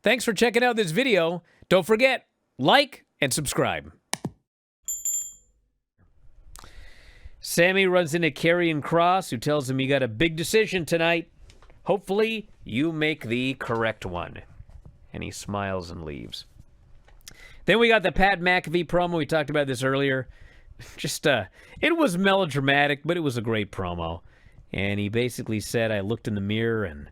Thanks for checking out this video. Don't forget, like and subscribe. Sammy runs into Carrie and Cross, who tells him you got a big decision tonight. Hopefully, you make the correct one. And he smiles and leaves. Then we got the Pat McAfee promo. We talked about this earlier. Just, it was melodramatic, but it was a great promo. And he basically said, I looked in the mirror and,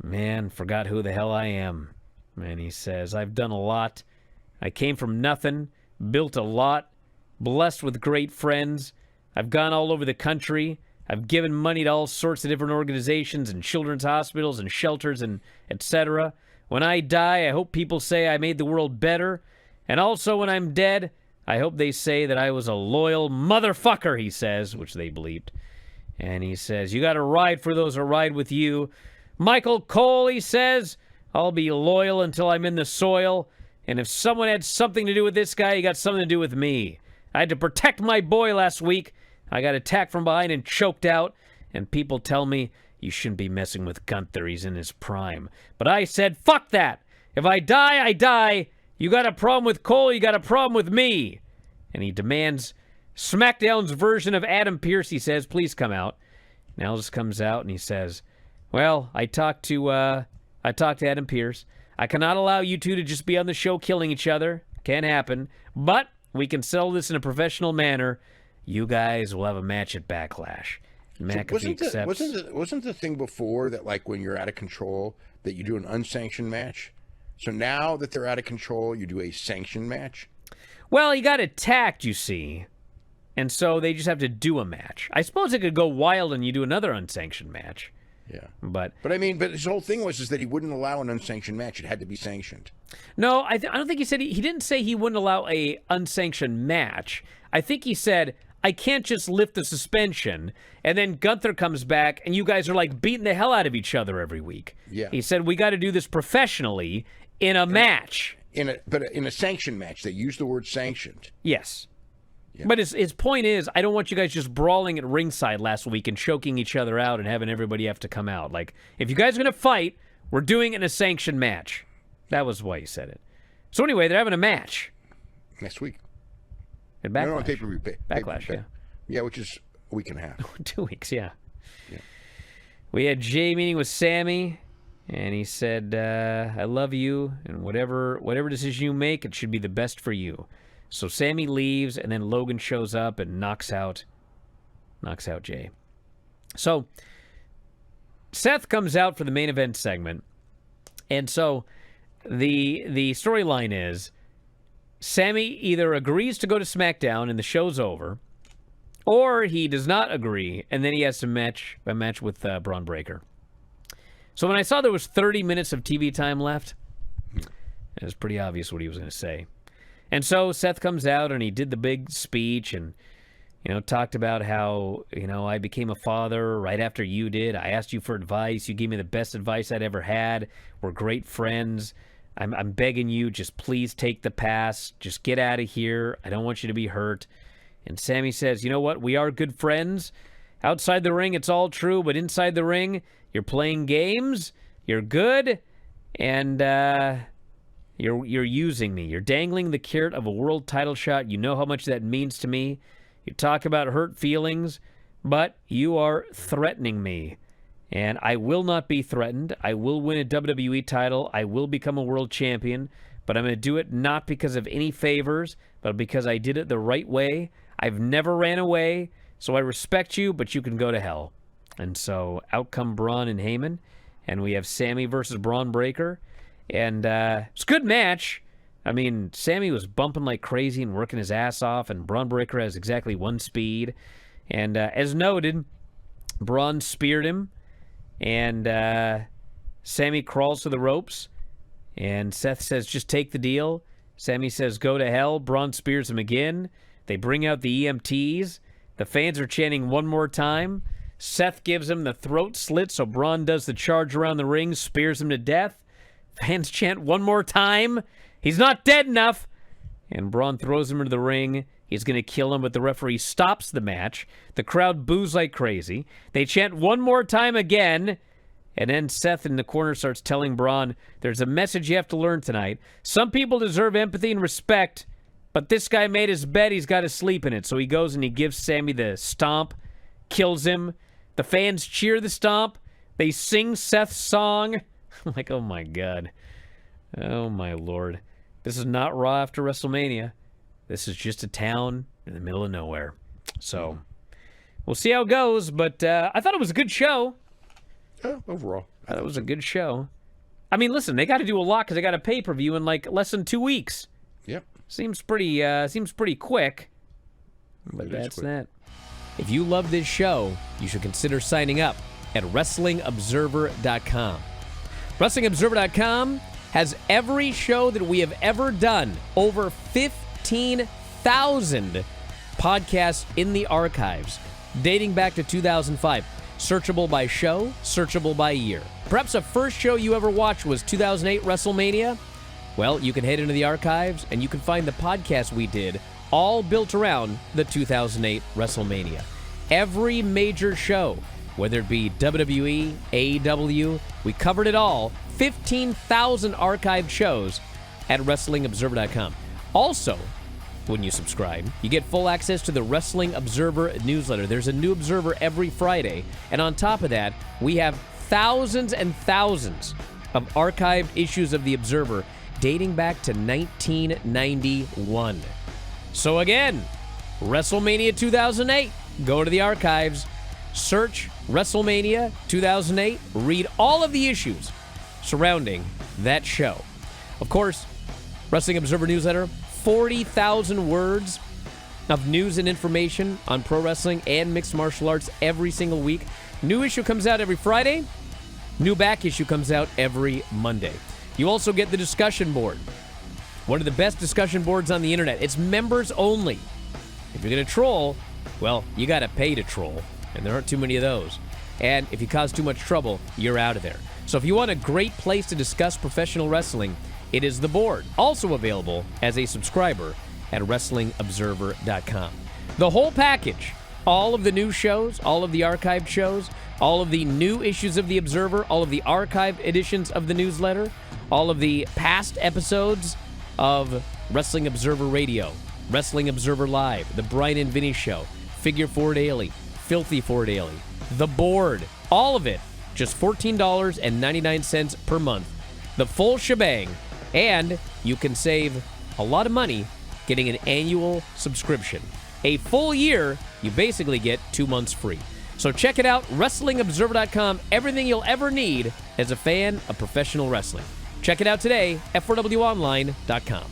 man, forgot who the hell I am. And he says, I've done a lot. I came from nothing, built a lot, blessed with great friends. I've gone all over the country. I've given money to all sorts of different organizations and children's hospitals and shelters and etc. When I die, I hope people say I made the world better. And also when I'm dead, I hope they say that I was a loyal motherfucker, he says, which they bleeped. And he says, you got to ride for those who ride with you. Michael Cole, he says, I'll be loyal until I'm in the soil. And if someone had something to do with this guy, he got something to do with me. I had to protect my boy last week. I got attacked from behind and choked out. And people tell me, you shouldn't be messing with Gunther. He's in his prime. But I said, fuck that. If I die, I die. You got a problem with Cole, you got a problem with me. And he demands SmackDown's version of Adam Pearce. He says, please come out. And Aldis comes out and he says, well, I talked to Adam Pearce. I cannot allow you two to just be on the show killing each other. Can't happen. But we can settle this in a professional manner. You guys will have a match at Backlash. McAfee accepts. Wasn't the thing before that, like, when you're out of control, that you do an unsanctioned match? So now that they're out of control, you do a sanctioned match? Well, he got attacked, you see. And so they just have to do a match. I suppose it could go wild and you do another unsanctioned match. Yeah. But I mean, but his whole thing was that he wouldn't allow an unsanctioned match. It had to be sanctioned. No, I don't think he said... He didn't say he wouldn't allow a unsanctioned match. I think he said, I can't just lift the suspension, and then Gunther comes back, and you guys are, like, beating the hell out of each other every week. Yeah. He said, we got to do this professionally in a match. But in a sanctioned match. They use the word sanctioned. Yes. Yeah. But his point is, I don't want you guys just brawling at ringside last week and choking each other out and having everybody have to come out. Like, if you guys are going to fight, we're doing it in a sanctioned match. That was why he said it. So anyway, they're having a match. Next week. At Backlash. No, pay-per-view. Backlash, yeah. Yeah, which is a week and a half. 2 weeks, yeah. We had Jay meeting with Sammy, and he said, I love you, and whatever decision you make, it should be the best for you. So Sammy leaves, and then Logan shows up and knocks out Jay. So Seth comes out for the main event segment, and so the storyline is Sammy either agrees to go to SmackDown and the show's over, or he does not agree, and then he has a match with Braun Breaker. So when I saw there was 30 minutes of TV time left, it was pretty obvious what he was going to say. And so Seth comes out and he did the big speech and, talked about how, I became a father right after you did. I asked you for advice. You gave me the best advice I'd ever had. We're great friends. I'm begging you, just please take the pass. Just get out of here. I don't want you to be hurt. And Sammy says, you know what? We are good friends. Outside the ring, it's all true. But inside the ring, you're playing games. You're good. And, You're using me. You're dangling the carrot of a world title shot. You know how much that means to me. You talk about hurt feelings, but you are threatening me. And I will not be threatened. I will win a WWE title. I will become a world champion. But I'm going to do it not because of any favors, but because I did it the right way. I've never ran away, so I respect you, but you can go to hell. And so out come Braun and Heyman, and we have Sammy versus Braun Breaker. And it's a good match. I mean, Sammy was bumping like crazy and working his ass off, and Braun Breaker has exactly one speed. And as noted, Braun speared him, and Sammy crawls to the ropes, and Seth says, just take the deal. Sammy says, go to hell. Braun spears him again. They bring out the EMTs. The fans are chanting one more time. Seth gives him the throat slit, so Braun does the charge around the ring, spears him to death. Fans chant one more time. He's not dead enough. And Braun throws him into the ring. He's going to kill him, but the referee stops the match. The crowd boos like crazy. They chant one more time again. And then Seth in the corner starts telling Braun, there's a message you have to learn tonight. Some people deserve empathy and respect, but this guy made his bed. He's got to sleep in it. So he goes and he gives Sammy the stomp, kills him. The fans cheer the stomp. They sing Seth's song. I'm like, oh, my God. Oh, my Lord. This is not Raw after WrestleMania. This is just a town in the middle of nowhere. So we'll see how it goes, but I thought it was a good show. Yeah, overall. I thought it was a good show. I mean, listen, they got to do a lot because they got a pay-per-view in like less than 2 weeks. Yep. Seems pretty quick. But that's that. If you love this show, you should consider signing up at WrestlingObserver.com. WrestlingObserver.com has every show that we have ever done. Over 15,000 podcasts in the archives, dating back to 2005. Searchable by show, searchable by year. Perhaps the first show you ever watched was 2008 WrestleMania? Well, you can head into the archives and you can find the podcast we did, all built around the 2008 WrestleMania. Every major show, whether it be WWE, AEW, we covered it all. 15,000 archived shows at WrestlingObserver.com. Also, when you subscribe, you get full access to the Wrestling Observer newsletter. There's a new Observer every Friday. And on top of that, we have thousands and thousands of archived issues of the Observer dating back to 1991. So again, WrestleMania 2008. Go to the archives, search WrestleMania 2008, read all of the issues surrounding that show. Of course, Wrestling Observer newsletter, 40,000 words of news and information on pro wrestling and mixed martial arts every single week. New issue comes out every Friday. New back issue comes out every Monday. You also get the discussion board. One of the best discussion boards on the internet. It's members only. If you're going to troll, well, you got to pay to troll, and there aren't too many of those. And if you cause too much trouble, you're out of there. So if you want a great place to discuss professional wrestling, it is the board, also available as a subscriber at WrestlingObserver.com. The whole package, all of the new shows, all of the archived shows, all of the new issues of The Observer, all of the archived editions of the newsletter, all of the past episodes of Wrestling Observer Radio, Wrestling Observer Live, The Bryan and Vinny Show, Figure 4 Daily, Filthy 4 Daily, The Board, all of it, just $14.99 per month. The full shebang. And you can save a lot of money getting an annual subscription. A full year, you basically get 2 months free. So check it out, WrestlingObserver.com, everything you'll ever need as a fan of professional wrestling. Check it out today, F4WOnline.com.